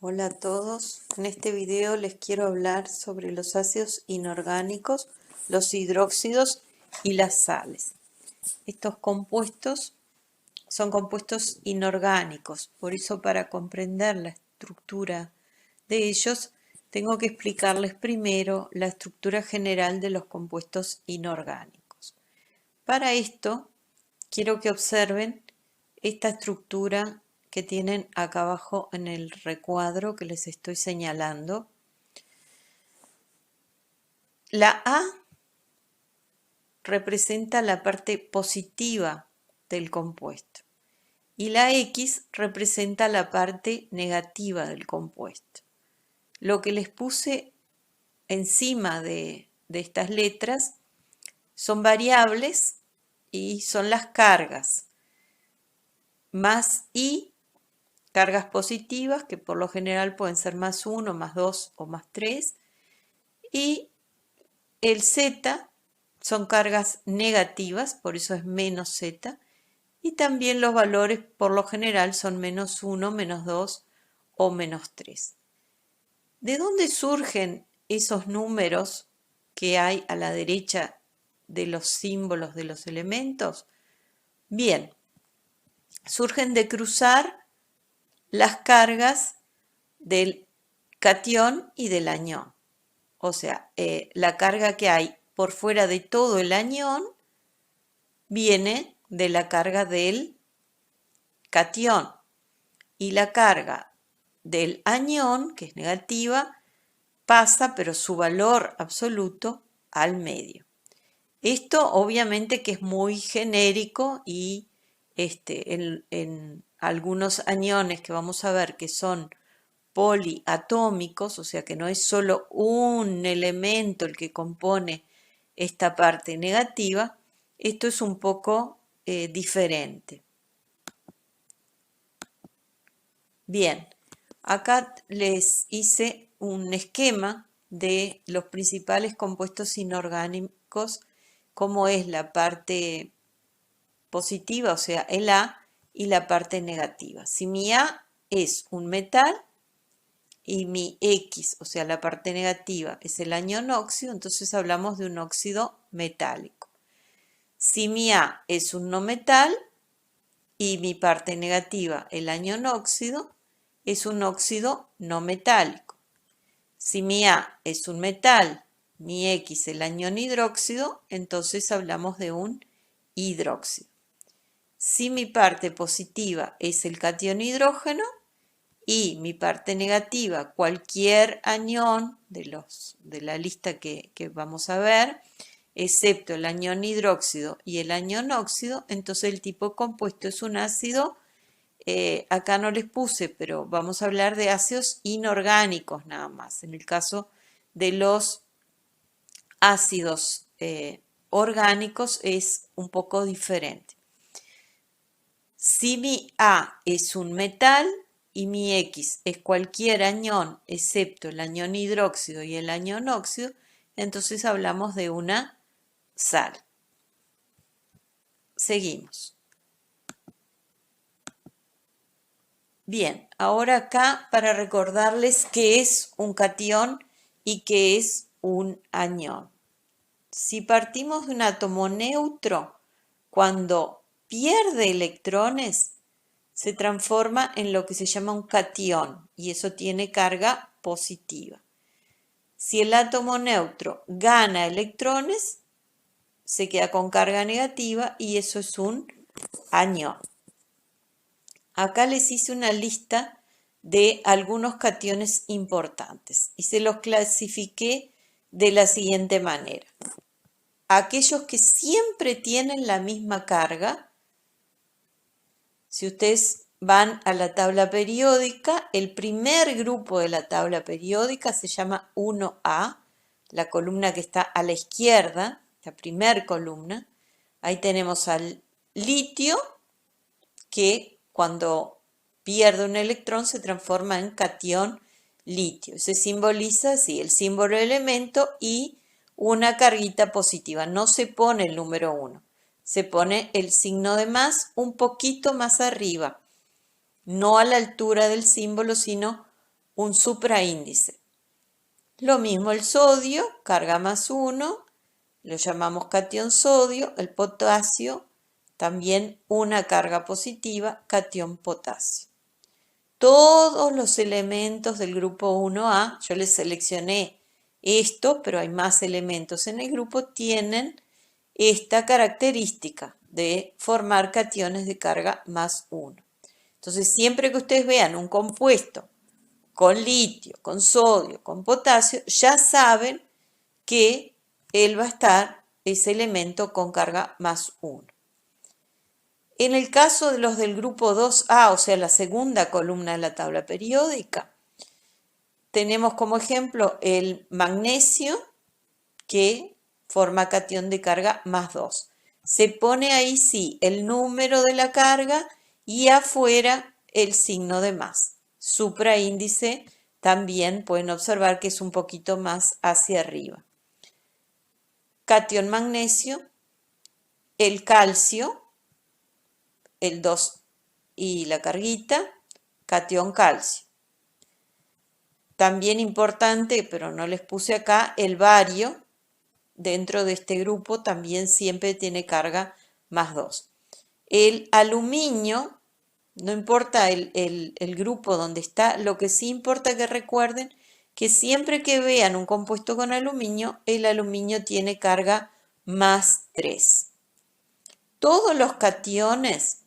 Hola a todos, en este video les quiero hablar sobre los ácidos inorgánicos, los hidróxidos y las sales. Estos compuestos son compuestos inorgánicos, por eso para comprender la estructura de ellos tengo que explicarles primero la estructura general de los compuestos inorgánicos. Para esto quiero que observen esta estructura que tienen acá abajo en el recuadro que les estoy señalando. La A representa la parte positiva del compuesto y la X representa la parte negativa del compuesto. Lo que les puse encima de estas letras son variables y son las cargas, más I, cargas positivas, que por lo general pueden ser más 1, más 2 o más 3, y el Z son cargas negativas, por eso es menos Z, y también los valores por lo general son menos 1, menos 2 o menos 3. ¿De dónde surgen esos números que hay a la derecha de los símbolos de los elementos? Bien, surgen de cruzar las cargas del catión y del anión. O sea, la carga que hay por fuera de todo el anión viene de la carga del catión y la carga del anión, que es negativa, pasa, pero su valor absoluto, al medio. Esto obviamente que es muy genérico y en algunos aniones que vamos a ver que son poliatómicos, o sea que no es solo un elemento el que compone esta parte negativa, esto es un poco diferente. Bien, acá les hice un esquema de los principales compuestos inorgánicos, como es la parte positiva, o sea, el A, y la parte negativa. Si mi A es un metal y mi X, o sea, la parte negativa, es el anión óxido, entonces hablamos de un óxido metálico. Si mi A es un no metal y mi parte negativa, el anión óxido, es un óxido no metálico. Si mi A es un metal, mi X el anión hidróxido, entonces hablamos de un hidróxido. Si mi parte positiva es el catión hidrógeno y mi parte negativa cualquier anión de la lista que vamos a ver, excepto el anión hidróxido y el anión óxido, entonces el tipo compuesto es un ácido. Acá no les puse, pero vamos a hablar de ácidos inorgánicos nada más. En el caso de los ácidos orgánicos es un poco diferente. Si mi A es un metal y mi X es cualquier anión excepto el anión hidróxido y el anión óxido, entonces hablamos de una sal. Seguimos. Bien, ahora acá para recordarles qué es un catión y qué es un anión. Si partimos de un átomo neutro, cuando pierde electrones, se transforma en lo que se llama un catión y eso tiene carga positiva. Si el átomo neutro gana electrones, se queda con carga negativa y eso es un anión. Acá les hice una lista de algunos cationes importantes y se los clasifiqué de la siguiente manera. Aquellos que siempre tienen la misma carga, si ustedes van a la tabla periódica, el primer grupo de la tabla periódica se llama 1A, la columna que está a la izquierda, la primer columna. Ahí tenemos al litio, que cuando pierde un electrón se transforma en catión litio. Se simboliza así, el símbolo del elemento y una carguita positiva. No se pone el número 1, se pone el signo de más un poquito más arriba, no a la altura del símbolo, sino un supraíndice. Lo mismo el sodio, carga +1, lo llamamos catión sodio, el potasio, también una carga positiva, catión potasio. Todos los elementos del grupo 1A, yo les seleccioné esto, pero hay más elementos en el grupo, tienen esta característica de formar cationes de carga +1. Entonces, siempre que ustedes vean un compuesto con litio, con sodio, con potasio, ya saben que él va a estar, ese elemento, con carga +1. En el caso de los del grupo 2A, o sea, la segunda columna de la tabla periódica, tenemos como ejemplo el magnesio, que forma catión de carga +2. Se pone ahí, sí, el número de la carga y afuera el signo de más. Supraíndice también pueden observar que es un poquito más hacia arriba. Catión magnesio, el calcio, el 2 y la carguita, catión calcio. También importante, pero no les puse acá, el bario, dentro de este grupo también siempre tiene carga +2. El aluminio, no importa el grupo donde está, lo que sí importa que recuerden que siempre que vean un compuesto con aluminio, el aluminio tiene carga +3. Todos los cationes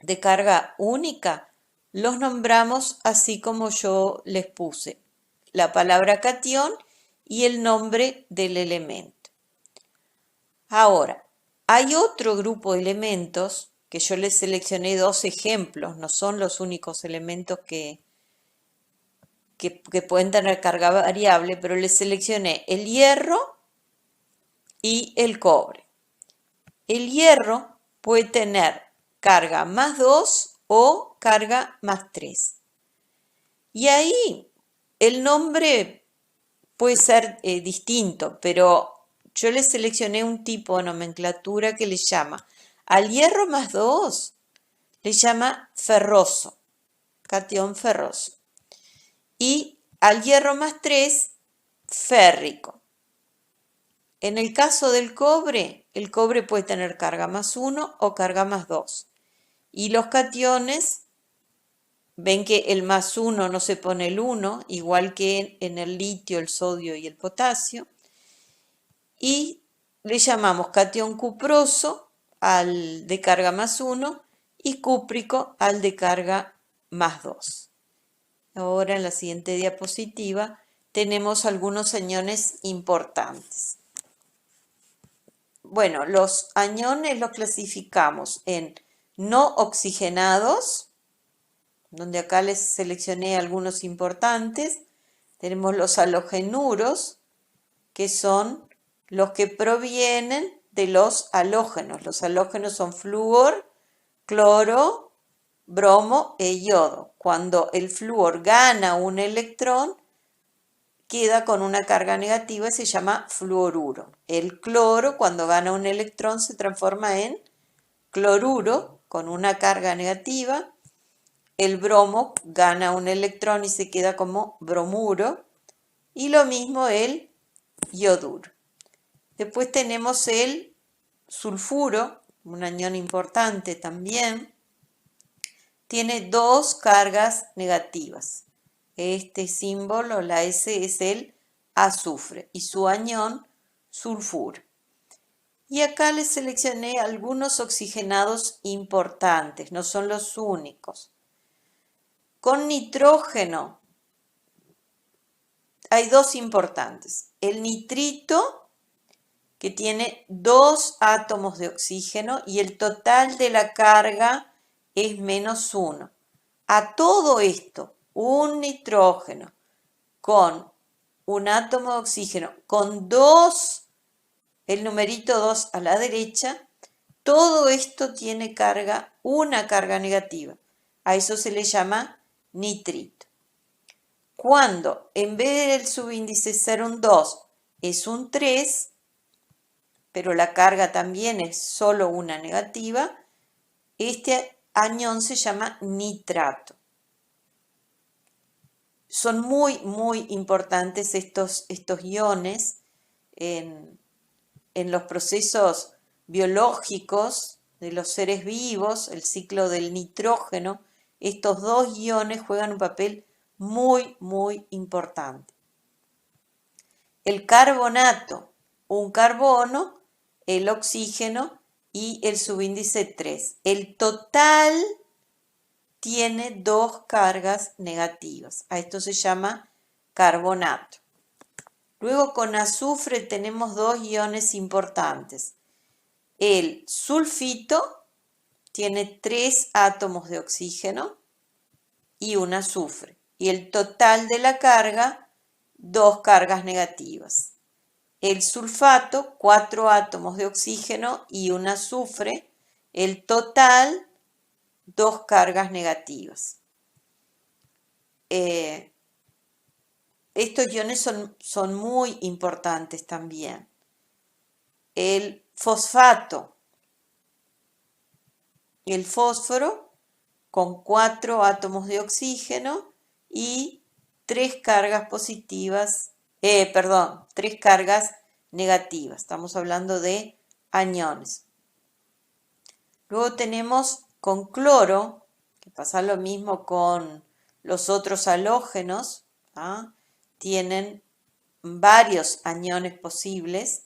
de carga única los nombramos así como yo les puse, la palabra catión y el nombre del elemento. Ahora, hay otro grupo de elementos que yo les seleccioné 2 ejemplos, no son los únicos elementos que pueden tener carga variable, pero les seleccioné el hierro y el cobre. El hierro puede tener carga +2 o carga +3. Y ahí el nombre puede ser distinto, pero yo les seleccioné un tipo de nomenclatura que le llama al hierro +2, le llama ferroso, catión ferroso. Y al hierro +3, férrico. En el caso del cobre, el cobre puede tener carga +1 o carga +2. Y los cationes, ven que el +1 no se pone el 1, igual que en el litio, el sodio y el potasio. Y le llamamos catión cuproso al de carga +1 y cúprico al de carga +2. Ahora en la siguiente diapositiva tenemos algunos aniones importantes. Bueno, los aniones los clasificamos en no oxigenados, donde acá les seleccioné algunos importantes. Tenemos los halogenuros, que son los que provienen de los halógenos. Los halógenos son flúor, cloro, bromo e yodo. Cuando el flúor gana un electrón, queda con una carga negativa y se llama fluoruro. El cloro, cuando gana un electrón, se transforma en cloruro con una carga negativa. El bromo gana un electrón y se queda como bromuro. Y lo mismo el yoduro. Después tenemos el sulfuro, un anión importante también. Tiene 2 cargas negativas. Este símbolo, la S, es el azufre y su anión sulfuro. Y acá les seleccioné algunos oxigenados importantes, no son los únicos. Con nitrógeno hay 2 importantes. El nitrito, que tiene 2 átomos de oxígeno y el total de la carga es -1. A todo esto, un nitrógeno con un átomo de oxígeno con 2, el numerito 2 a la derecha, todo esto tiene carga, una carga negativa. A eso se le llama nitrito. Cuando en vez del subíndice ser un 2 es un 3, pero la carga también es solo una negativa, este anión se llama nitrato. son muy, muy importantes estos iones en los procesos biológicos de los seres vivos, el ciclo del nitrógeno. Estos dos iones juegan un papel muy, muy importante. El carbonato, un carbono, el oxígeno y el subíndice 3. El total tiene dos cargas negativas. A esto se llama carbonato. Luego con azufre tenemos dos iones importantes. El sulfito tiene 3 átomos de oxígeno y un azufre. Y el total de la carga, 2 cargas negativas. El sulfato, 4 átomos de oxígeno y un azufre. El total, 2 cargas negativas. Estos iones son muy importantes también. El fosfato, el fósforo, con 4 átomos de oxígeno y 3 cargas positivas, 3 cargas negativas. Estamos hablando de aniones. Luego tenemos con cloro, que pasa lo mismo con los otros halógenos, ¿ah? Tienen varios aniones posibles.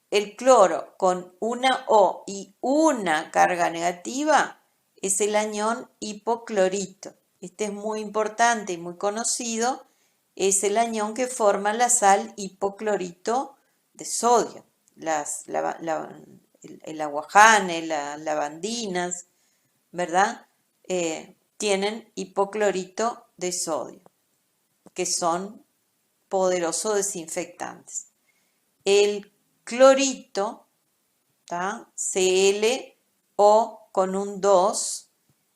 El cloro con una O y una carga negativa es el anión hipoclorito. Este es muy importante y muy conocido. Es el anión que forma la sal hipoclorito de sodio. El aguajane, las lavandinas, ¿verdad? Tienen hipoclorito de sodio, que son poderosos desinfectantes. El clorito, ¿tá? ClO con un 2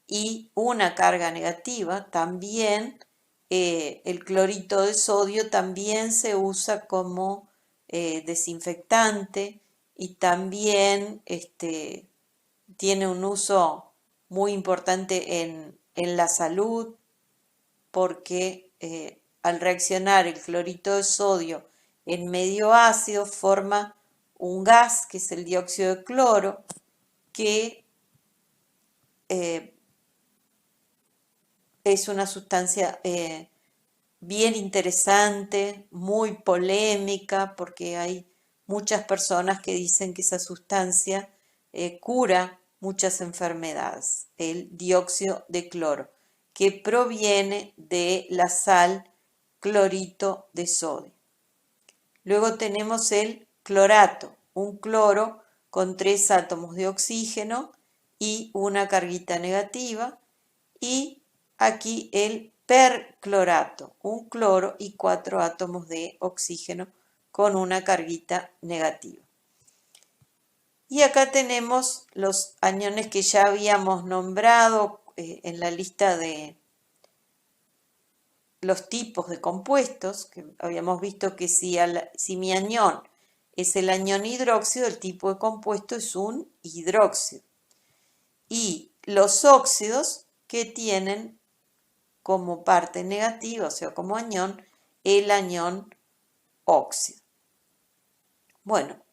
y una carga negativa, también el clorito de sodio también se usa como desinfectante y también tiene un uso muy importante en la salud porque al reaccionar el clorito de sodio en medio ácido forma un gas que es el dióxido de cloro que es una sustancia bien interesante, muy polémica, porque hay muchas personas que dicen que esa sustancia cura muchas enfermedades, el dióxido de cloro, que proviene de la sal clorito de sodio. Luego tenemos el clorato, un cloro con 3 átomos de oxígeno y una carguita negativa. Y aquí el perclorato, un cloro y 4 átomos de oxígeno con una carguita negativa. Y acá tenemos los aniones que ya habíamos nombrado en la lista de los tipos de compuestos, que habíamos visto que si mi anión es el anión hidróxido, el tipo de compuesto es un hidróxido. Y los óxidos que tienen como parte negativa, o sea, como anión, el anión óxido. Bueno,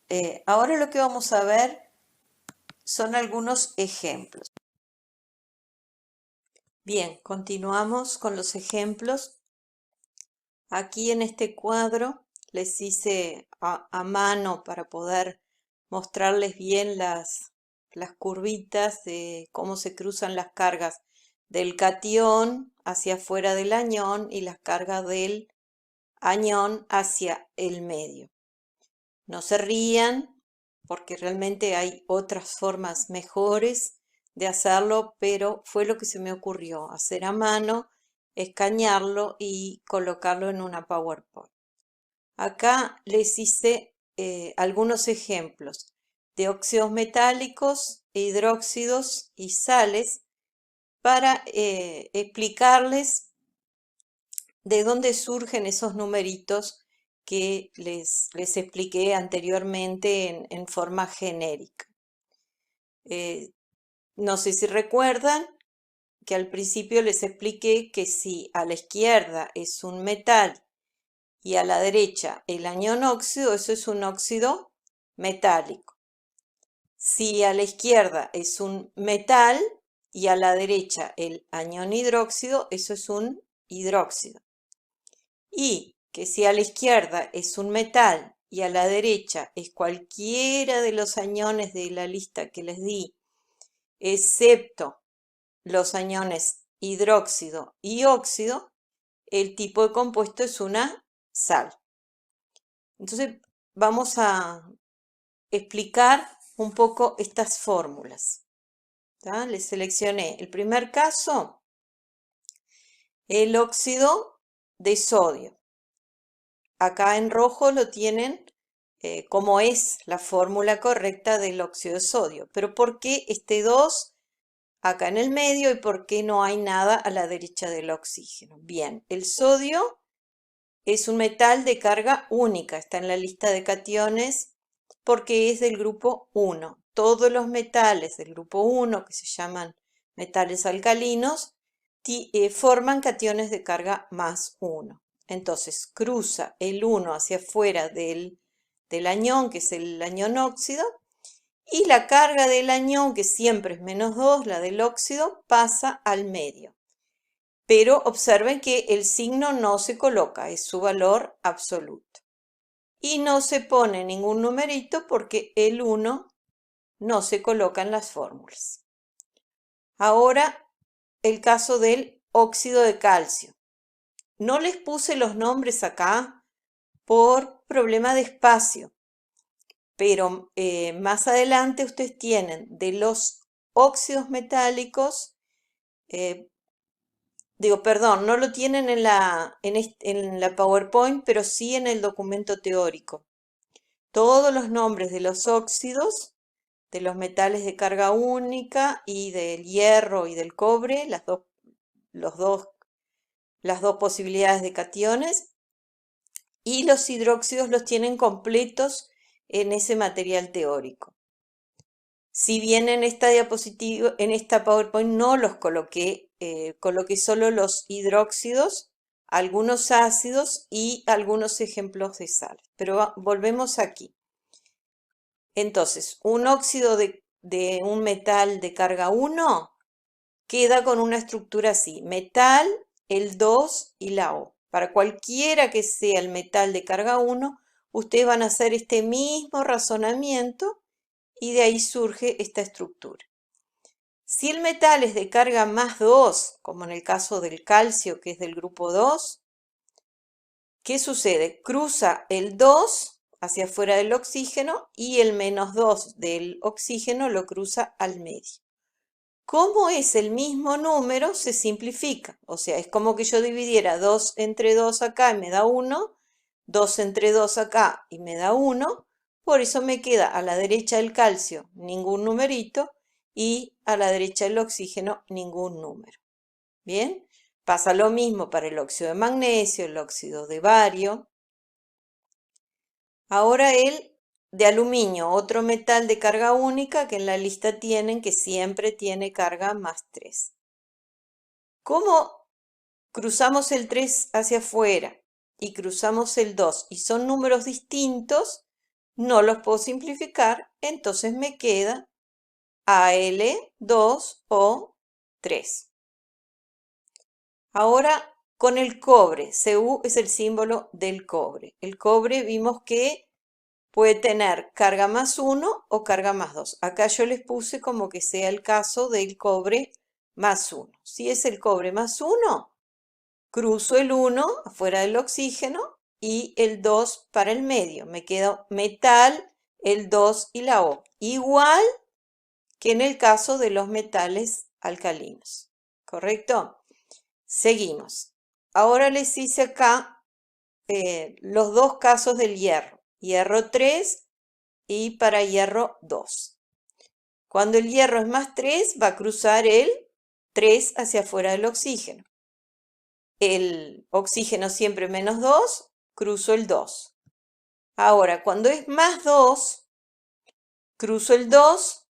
ahora lo que vamos a ver son algunos ejemplos. Bien, continuamos con los ejemplos. Aquí en este cuadro les hice a mano para poder mostrarles bien las curvitas de cómo se cruzan las cargas del catión hacia afuera del anión y las cargas del anión hacia el medio. No se rían porque realmente hay otras formas mejores de hacerlo, pero fue lo que se me ocurrió, hacer a mano, escanearlo y colocarlo en una PowerPoint. Acá les hice algunos ejemplos de óxidos metálicos, hidróxidos y sales para explicarles de dónde surgen esos numeritos que les expliqué anteriormente en forma genérica. No sé si recuerdan que al principio les expliqué que si a la izquierda es un metal y a la derecha el anión óxido, eso es un óxido metálico. Si a la izquierda es un metal y a la derecha el anión hidróxido, eso es un hidróxido. Y que si a la izquierda es un metal y a la derecha es cualquiera de los aniones de la lista que les di, excepto los aniones hidróxido y óxido, el tipo de compuesto es una sal. Entonces vamos a explicar un poco estas fórmulas. ¿Tá? Les seleccioné el primer caso, el óxido de sodio. Acá en rojo lo tienen como es la fórmula correcta del óxido de sodio. Pero ¿por qué este 2 acá en el medio y por qué no hay nada a la derecha del oxígeno? Bien, el sodio es un metal de carga única, está en la lista de cationes porque es del grupo 1. Todos los metales del grupo 1, que se llaman metales alcalinos, forman cationes de carga más 1. Entonces cruza el 1 hacia afuera del anión, que es el anión óxido, y la carga del anión, que siempre es menos 2, la del óxido, pasa al medio. Pero observen que el signo no se coloca, es su valor absoluto. Y no se pone ningún numerito porque el 1 no se coloca en las fórmulas. Ahora el caso del óxido de calcio. No les puse los nombres acá por problema de espacio, pero más adelante ustedes tienen de los óxidos metálicos, no lo tienen en la PowerPoint, pero sí en el documento teórico. Todos los nombres de los óxidos, de los metales de carga única y del hierro y del cobre, las dos posibilidades de cationes, y los hidróxidos los tienen completos en ese material teórico. Si bien en esta diapositiva, en esta PowerPoint no los coloqué, coloqué solo los hidróxidos, algunos ácidos y algunos ejemplos de sal. Pero volvemos aquí. Entonces, un óxido de un metal de carga 1 queda con una estructura así: metal, el 2 y la O. Para cualquiera que sea el metal de carga 1, ustedes van a hacer este mismo razonamiento y de ahí surge esta estructura. Si el metal es de carga más 2, como en el caso del calcio, que es del grupo 2, ¿qué sucede? Cruza el 2 hacia afuera del oxígeno y el menos 2 del oxígeno lo cruza al medio. Como es el mismo número, se simplifica. O sea, es como que yo dividiera 2 entre 2 acá y me da 1, 2 entre 2 acá y me da 1. Por eso me queda a la derecha del calcio ningún numerito y a la derecha del oxígeno ningún número. Bien, pasa lo mismo para el óxido de magnesio, el óxido de bario. Ahora el de aluminio, otro metal de carga única que en la lista tienen, que siempre tiene carga más 3. ¿Cómo cruzamos el 3 hacia afuera y cruzamos el 2 y son números distintos? No los puedo simplificar, entonces me queda Al2O3. Ahora con el cobre, Cu es el símbolo del cobre. El cobre vimos que puede tener carga más 1 o carga más 2. Acá yo les puse como que sea el caso del cobre más 1. Si es el cobre más 1, cruzo el 1 afuera del oxígeno y el 2 para el medio. Me queda metal, el 2 y la O. Igual que en el caso de los metales alcalinos. ¿Correcto? Seguimos. Ahora les hice acá los dos casos del hierro. Hierro 3 y para hierro 2. Cuando el hierro es más 3, va a cruzar el 3 hacia afuera del oxígeno. El oxígeno siempre menos 2, cruzo el 2. Ahora, cuando es más 2, cruzo el 2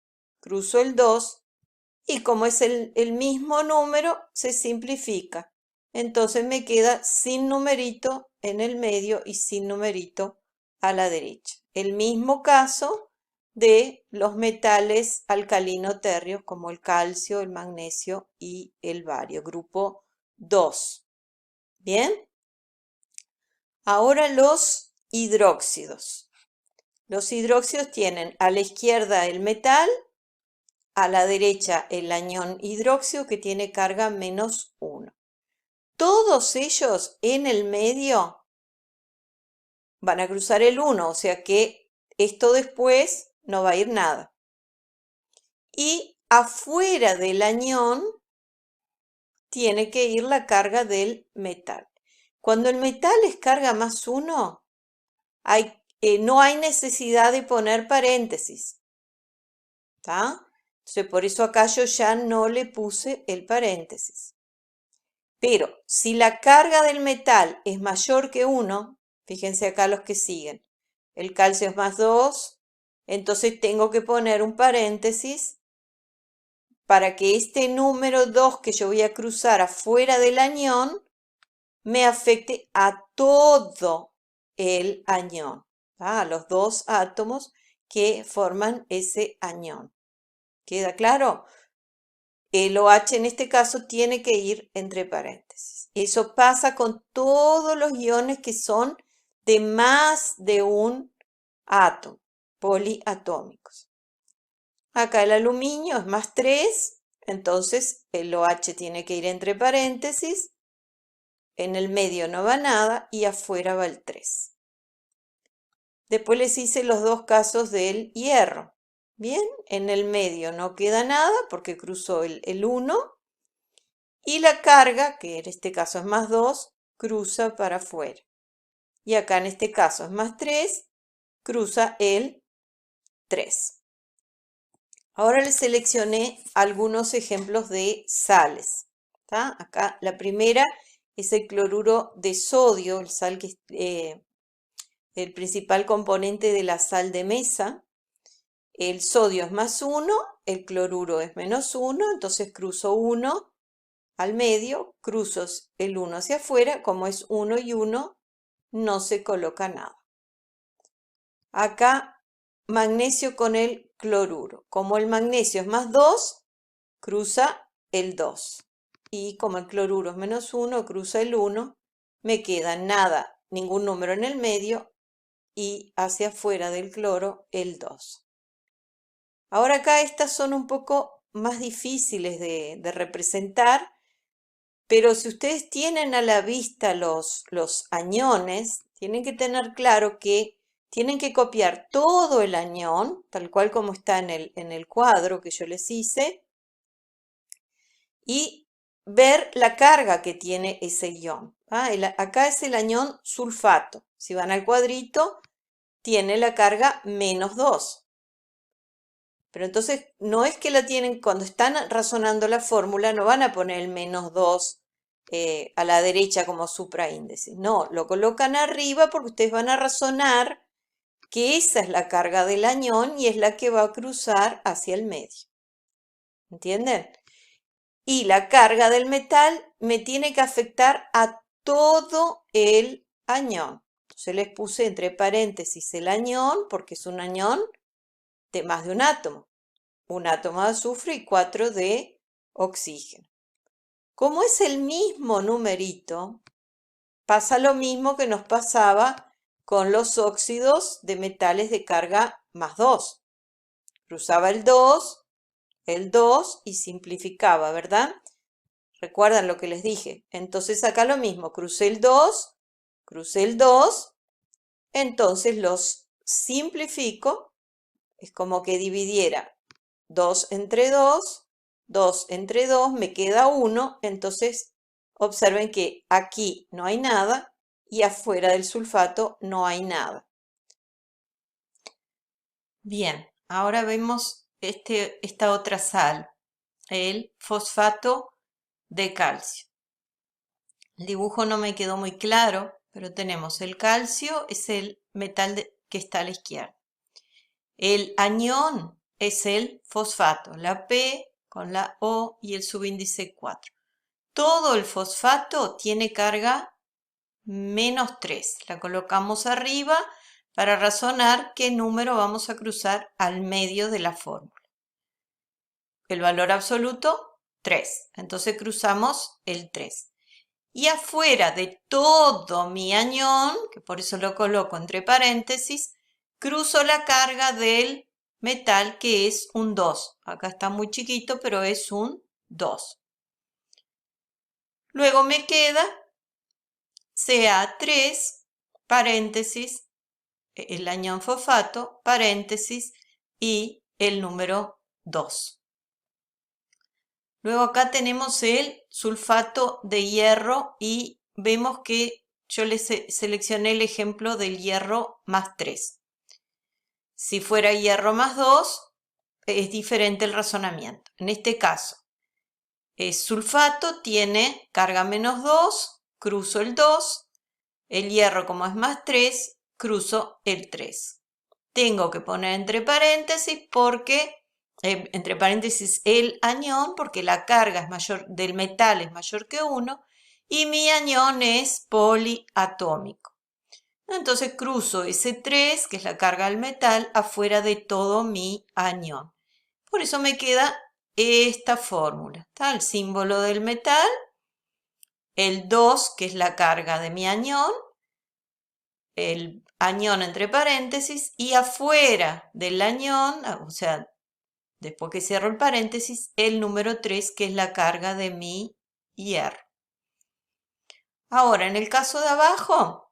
y como es el mismo número, se simplifica. Entonces me queda sin numerito en el medio y sin numerito a la derecha. El mismo caso de los metales alcalino-térreos como el calcio, el magnesio y el bario, grupo 2. ¿Bien? Ahora los hidróxidos. Los hidróxidos tienen a la izquierda el metal, a la derecha el anión hidróxido que tiene carga -1. Todos ellos en el medio van a cruzar el 1, o sea que esto después no va a ir nada. Y afuera del anión tiene que ir la carga del metal. Cuando el metal es carga +1, no hay necesidad de poner paréntesis. ¿Está? Entonces por eso acá yo ya no le puse el paréntesis. Pero si la carga del metal es mayor que 1, fíjense acá los que siguen, el calcio es +2, entonces tengo que poner un paréntesis para que este número 2 que yo voy a cruzar afuera del anión me afecte a todo el anión, a los dos átomos que forman ese anión. ¿Queda claro? El OH en este caso tiene que ir entre paréntesis. Eso pasa con todos los iones que son de más de un átomo, poliatómicos. Acá el aluminio es +3, entonces el OH tiene que ir entre paréntesis. En el medio no va nada y afuera va el 3. Después les hice los dos casos del hierro. Bien, en el medio no queda nada porque cruzó el 1 y la carga, que en este caso es +2, cruza para afuera. Y acá en este caso es +3, cruza el 3. Ahora les seleccioné algunos ejemplos de sales. ¿Tá? Acá la primera es el cloruro de sodio, el sal que el principal componente de la sal de mesa. El sodio es +1, el cloruro es -1, entonces cruzo 1 al medio, cruzo el 1 hacia afuera, como es 1 y 1, no se coloca nada. Acá magnesio con el cloruro. Como el magnesio es +2, cruza el 2. Y como el cloruro es -1, cruza el 1, me queda nada, ningún número en el medio y hacia afuera del cloro el 2. Ahora acá estas son un poco más difíciles de representar, pero si ustedes tienen a la vista los aniones, tienen que tener claro que tienen que copiar todo el anión, tal cual como está en el cuadro que yo les hice, y ver la carga que tiene ese ion. Acá es el anión sulfato. Si van al cuadrito, tiene la carga -2. Pero entonces no es que la tienen, cuando están razonando la fórmula, no van a poner el -2 a la derecha como supraíndice. No, lo colocan arriba porque ustedes van a razonar que esa es la carga del anión y es la que va a cruzar hacia el medio. ¿Entienden? Y la carga del metal me tiene que afectar a todo el anión. Entonces les puse entre paréntesis el anión porque es un anión de más de un átomo. Un átomo de azufre y 4 de oxígeno. Como es el mismo numerito, pasa lo mismo que nos pasaba con los óxidos de metales de carga +2. Cruzaba el 2 y simplificaba, ¿verdad? ¿Recuerdan lo que les dije? Entonces acá lo mismo, crucé el 2, entonces los simplifico, es como que dividiera 2 entre 2, 2 entre 2, me queda 1, entonces observen que aquí no hay nada y afuera del sulfato no hay nada. Bien, ahora vemos esta otra sal, el fosfato de calcio. El dibujo no me quedó muy claro, pero tenemos el calcio, es el metal que está a la izquierda. El anión es el fosfato, la P con la O y el subíndice 4. Todo el fosfato tiene carga -3. La colocamos arriba para razonar qué número vamos a cruzar al medio de la fórmula. El valor absoluto, 3. Entonces cruzamos el 3. Y afuera de todo mi anión, que por eso lo coloco entre paréntesis, cruzo la carga del metal, que es un 2. Acá está muy chiquito, pero es un 2. Luego me queda Ca3, paréntesis, el anión fosfato, paréntesis, y el número 2. Luego acá tenemos el sulfato de hierro y vemos que yo les seleccioné el ejemplo del hierro +3. Si fuera hierro +2, es diferente el razonamiento. En este caso, sulfato tiene carga -2, cruzo el 2, el hierro como es +3, cruzo el 3. Tengo que poner entre paréntesis el anión, porque la carga es mayor, del metal es mayor que 1 y mi anión es poliatómico. Entonces cruzo ese 3, que es la carga del metal, afuera de todo mi anión. Por eso me queda esta fórmula. Está el símbolo del metal, el 2, que es la carga de mi anión, el anión entre paréntesis, y afuera del anión, o sea, después que cierro el paréntesis, el número 3, que es la carga de mi hierro. Ahora, en el caso de abajo,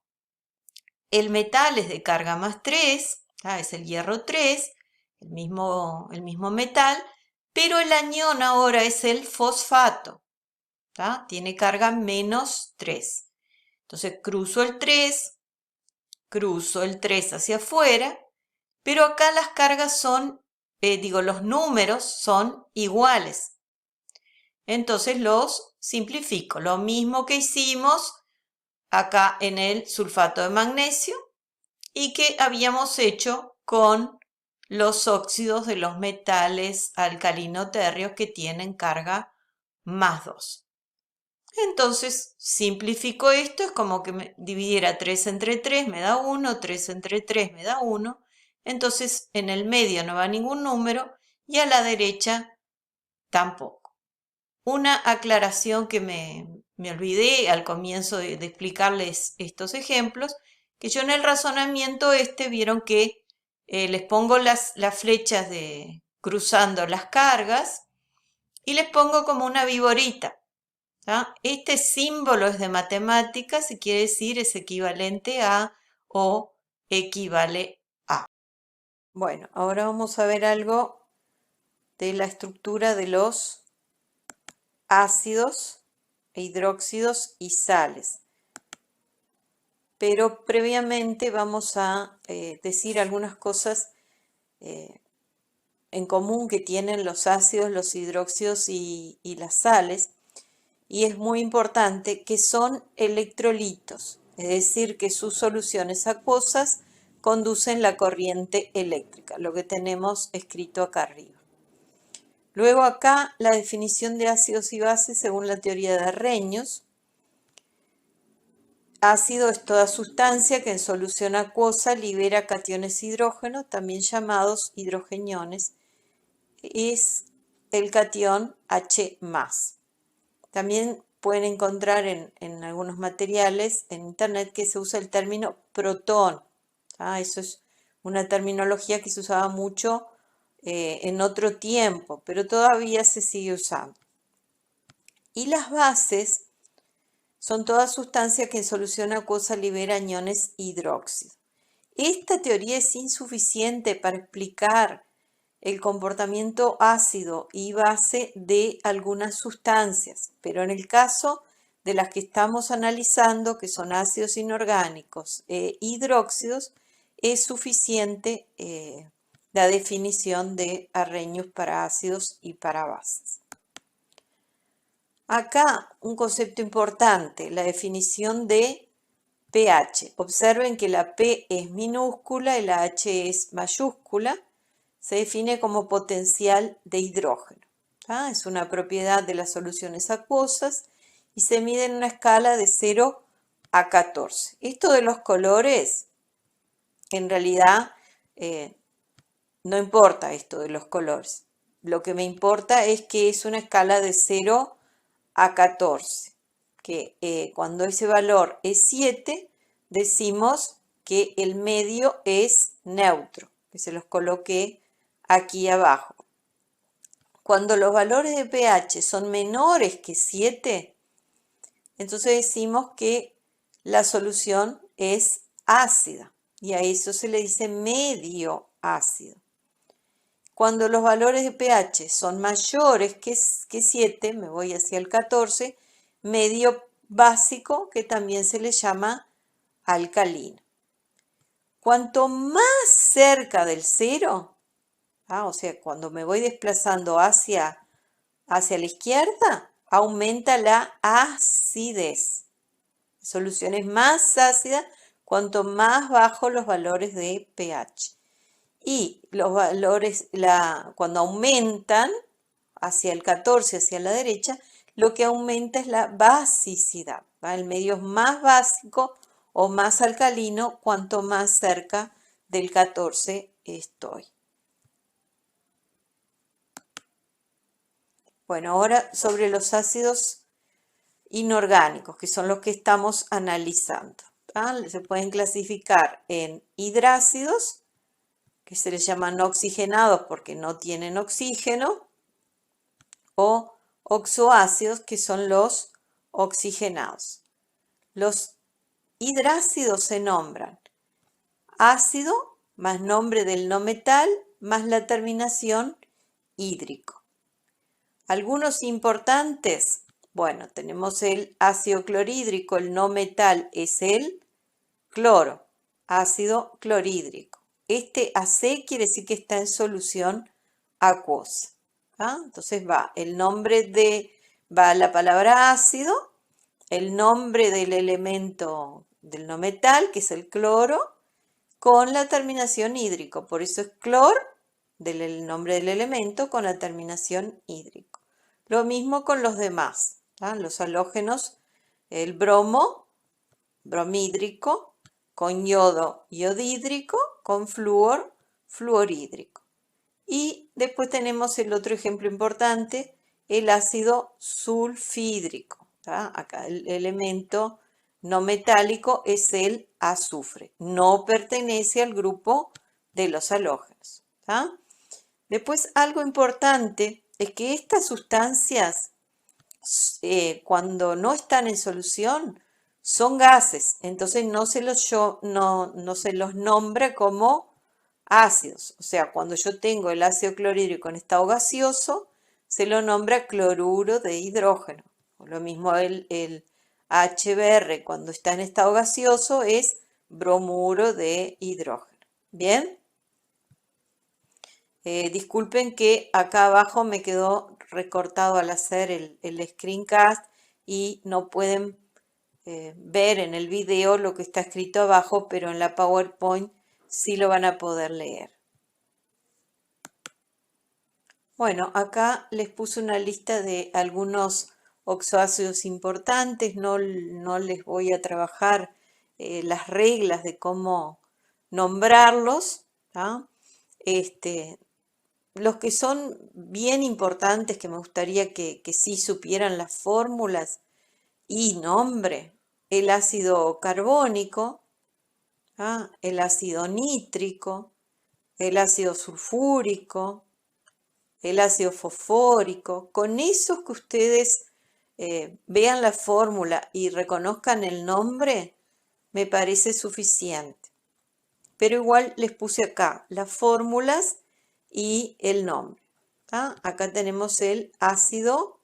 el metal es de carga +3, es el hierro 3, el mismo metal, pero el anión ahora es el fosfato, tiene carga -3. Entonces cruzo el 3 hacia afuera, pero acá las cargas son, los números son iguales. Entonces los simplifico, lo mismo que hicimos acá en el sulfato de magnesio y que habíamos hecho con los óxidos de los metales alcalino-térreos que tienen carga +2. Entonces simplifico esto, es como que me dividiera 3 entre 3 me da 1, 3 entre 3 me da 1, entonces en el medio no va ningún número y a la derecha tampoco. Una aclaración que me olvidé al comienzo de explicarles estos ejemplos, que yo en el razonamiento vieron que les pongo las flechas cruzando las cargas y les pongo como una viborita. Este símbolo es de matemáticas y quiere decir es equivalente a o equivale a. Bueno, ahora vamos a ver algo de la estructura de los ácidos, hidróxidos y sales. Pero previamente vamos a decir algunas cosas en común que tienen los ácidos, los hidróxidos y las sales. Y es muy importante que son electrolitos, es decir, que sus soluciones acuosas conducen la corriente eléctrica, lo que tenemos escrito acá arriba. Luego acá la definición de ácidos y bases según la teoría de Arrhenius. Ácido es toda sustancia que en solución acuosa libera cationes hidrógeno, también llamados hidrogeniones. Es el catión H+. También pueden encontrar en algunos materiales en internet que se usa el término protón. Eso es una terminología que se usaba mucho en otro tiempo, pero todavía se sigue usando. Y las bases son toda sustancia que en solución acuosa libera aniones hidróxido. Esta teoría es insuficiente para explicar el comportamiento ácido y base de algunas sustancias, pero en el caso de las que estamos analizando, que son ácidos inorgánicos e hidróxidos, es suficiente la definición de Arrhenius para ácidos y para bases. Acá un concepto importante, la definición de pH. Observen que la P es minúscula y la H es mayúscula. Se define como potencial de hidrógeno. Es una propiedad de las soluciones acuosas y se mide en una escala de 0 a 14. Esto de los colores, en realidad, no importa esto de los colores. Lo que me importa es que es una escala de 0 a 14, que cuando ese valor es 7, decimos que el medio es neutro, que se los coloqué aquí abajo. Cuando los valores de pH son menores que 7, entonces decimos que la solución es ácida y a eso se le dice medio ácido. Cuando los valores de pH son mayores que 7, me voy hacia el 14, medio básico, que también se le llama alcalino. Cuanto más cerca del 0, o sea, cuando me voy desplazando hacia la izquierda, aumenta la acidez. La solución es más ácida cuanto más bajos los valores de pH. Y los valores, cuando aumentan hacia el 14, hacia la derecha, lo que aumenta es la basicidad. El medio es más básico o más alcalino cuanto más cerca del 14 estoy. Bueno, ahora sobre los ácidos inorgánicos, que son los que estamos analizando. Se pueden clasificar en hidrácidos, que se les llaman oxigenados porque no tienen oxígeno, o oxoácidos, que son los oxigenados. Los hidrácidos se nombran ácido más nombre del no metal más la terminación hídrico. Algunos importantes, bueno, tenemos el ácido clorhídrico, el no metal es el cloro, ácido clorhídrico. Este AC quiere decir que está en solución acuosa. Entonces va la palabra ácido, el nombre del elemento del no metal, que es el cloro, con la terminación hídrico. Por eso es clor, del nombre del elemento, con la terminación hídrico. Lo mismo con los demás, los halógenos, el bromo, bromhídrico, con yodo, yodhídrico, con flúor, fluorhídrico. Y después tenemos el otro ejemplo importante, el ácido sulfhídrico. Acá el elemento no metálico es el azufre. No pertenece al grupo de los halógenos. Después, algo importante es que estas sustancias, cuando no están en solución, son gases. Entonces no se los nombra como ácidos. O sea, cuando yo tengo el ácido clorhídrico en estado gaseoso, se lo nombra cloruro de hidrógeno. Lo mismo el HBr cuando está en estado gaseoso es bromuro de hidrógeno. ¿Bien? Disculpen que acá abajo me quedó recortado al hacer el screencast y no pueden ver en el video lo que está escrito abajo, pero en la PowerPoint sí lo van a poder leer. Bueno, acá les puse una lista de algunos oxoácidos importantes, no les voy a trabajar las reglas de cómo nombrarlos. Los que son bien importantes, que me gustaría que sí supieran las fórmulas y nombre, el ácido carbónico, el ácido nítrico, el ácido sulfúrico, el ácido fosfórico. Con esos que ustedes vean la fórmula y reconozcan el nombre, me parece suficiente. Pero igual les puse acá las fórmulas y el nombre. Acá tenemos el ácido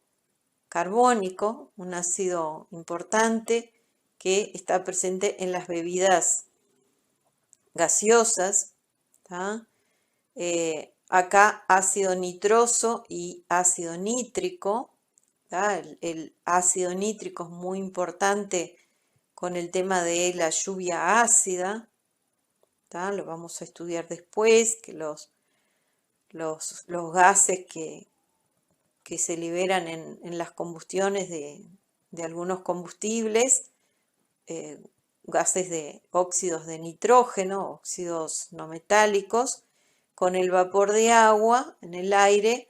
carbónico, un ácido importante que está presente en las bebidas gaseosas. Acá ácido nitroso y ácido nítrico. El ácido nítrico es muy importante con el tema de la lluvia ácida. Lo vamos a estudiar después, que los gases que que se liberan en las combustiones de algunos combustibles, gases de óxidos de nitrógeno, óxidos no metálicos, con el vapor de agua en el aire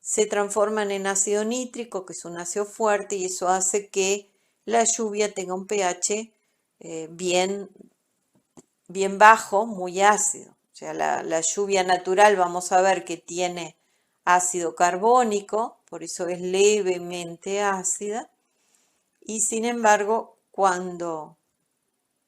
se transforman en ácido nítrico, que es un ácido fuerte, y eso hace que la lluvia tenga un pH bien bajo, muy ácido. O sea, la lluvia natural vamos a ver que tiene ácido carbónico, por eso es levemente ácida, y sin embargo, cuando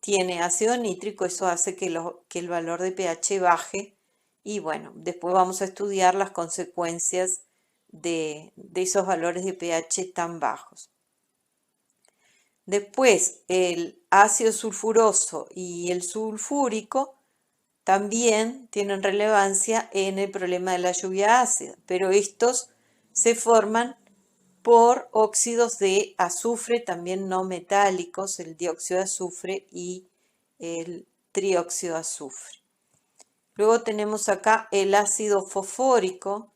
tiene ácido nítrico, eso hace que el valor de pH baje, y bueno, después vamos a estudiar las consecuencias de esos valores de pH tan bajos. Después, el ácido sulfuroso y el sulfúrico también tienen relevancia en el problema de la lluvia ácida, pero estos se forman por óxidos de azufre, también no metálicos, el dióxido de azufre y el trióxido de azufre. Luego tenemos acá el ácido fosfórico.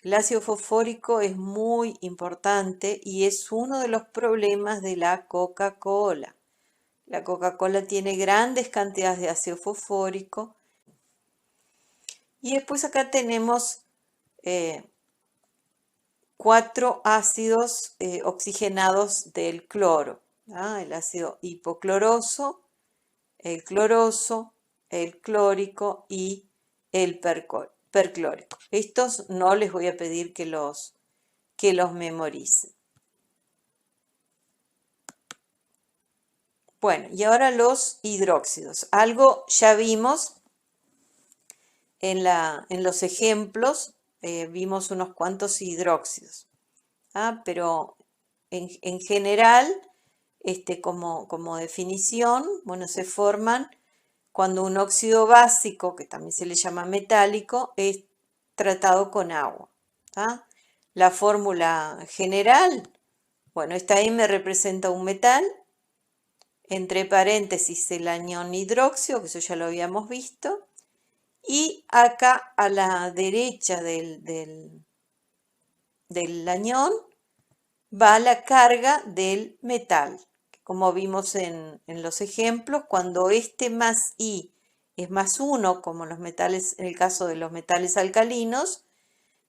El ácido fosfórico es muy importante y es uno de los problemas de la Coca-Cola. La Coca-Cola tiene grandes cantidades de ácido fosfórico. Y después acá tenemos 4 ácidos oxigenados del cloro. El ácido hipocloroso, el cloroso, el clórico y el perclórico. Estos no les voy a pedir que los memoricen. Bueno, y ahora los hidróxidos. Algo ya vimos en los ejemplos, vimos unos cuantos hidróxidos. Pero en general, como definición, bueno, se forman cuando un óxido básico, que también se le llama metálico, es tratado con agua. La fórmula general, bueno, esta M representa un metal, entre paréntesis el anión hidróxido, que eso ya lo habíamos visto, y acá a la derecha del anión va la carga del metal. Como vimos en los ejemplos, cuando este más I es más 1, como los metales, en el caso de los metales alcalinos,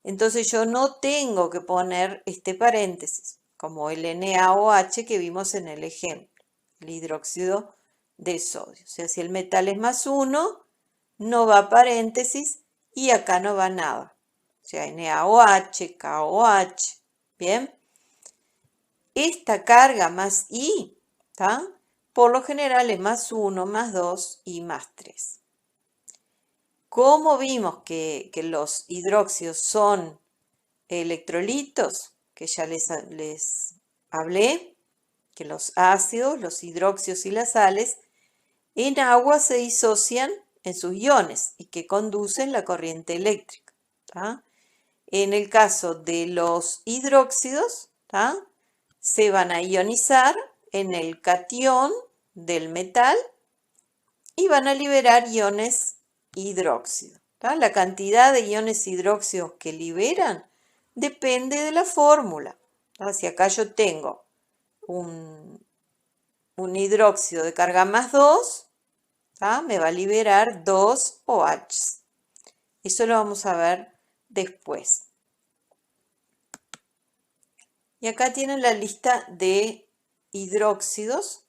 entonces yo no tengo que poner este paréntesis, como el NaOH que vimos en el ejemplo, el hidróxido de sodio. O sea, si el metal es más 1, no va paréntesis y acá no va nada. O sea, NaOH, KOH. Bien. Esta carga más I, por lo general es más 1, más 2 y más 3. Como vimos que los hidróxidos son electrolitos, que ya les hablé, que los ácidos, los hidróxidos y las sales, en agua se disocian en sus iones y que conducen la corriente eléctrica. En el caso de los hidróxidos, se van a ionizar en el catión del metal y van a liberar iones hidróxido. La cantidad de iones hidróxidos que liberan depende de la fórmula. Si acá yo tengo un hidróxido de carga más 2, me va a liberar 2 OH. Eso lo vamos a ver después. Y acá tienen la lista de hidróxidos